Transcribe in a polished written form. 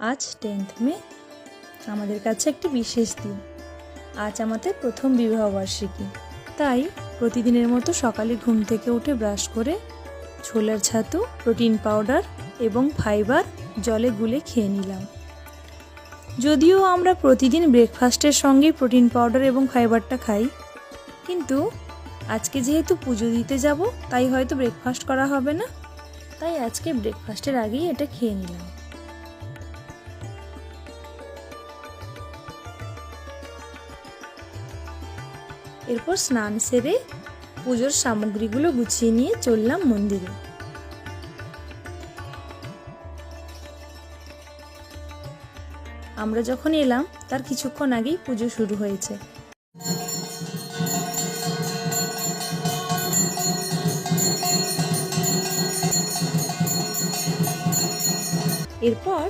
আজ 10th মে, আমাদের কাছে একটি বিশেষ দিন। আজ আমাদের প্রথম বিবাহবার্ষিকী। তাই প্রতিদিনের মতো সকালে ঘুম থেকে উঠে ব্রাশ করে ছোলার ছাতু, প্রোটিন পাউডার এবং ফাইবার জলে গুলে খেয়ে নিলাম। যদিও আমরা প্রতিদিন ব্রেকফাস্টের সঙ্গে প্রোটিন পাউডার এবং ফাইবারটা খাই, কিন্তু আজকে যেহেতু পুজো দিতে যাব তাই হয়তো ব্রেকফাস্ট করা হবে না, তাই আজকে ব্রেকফাস্টের আগেই এটা খেয়ে নিলাম। এরপর স্নান সেরে পুজোর সামগ্রীগুলো গুছিয়ে নিয়ে চললাম মন্দিরে। আমরা যখন এলাম তার কিছুক্ষণ আগেই পুজো শুরু হয়েছে। এরপর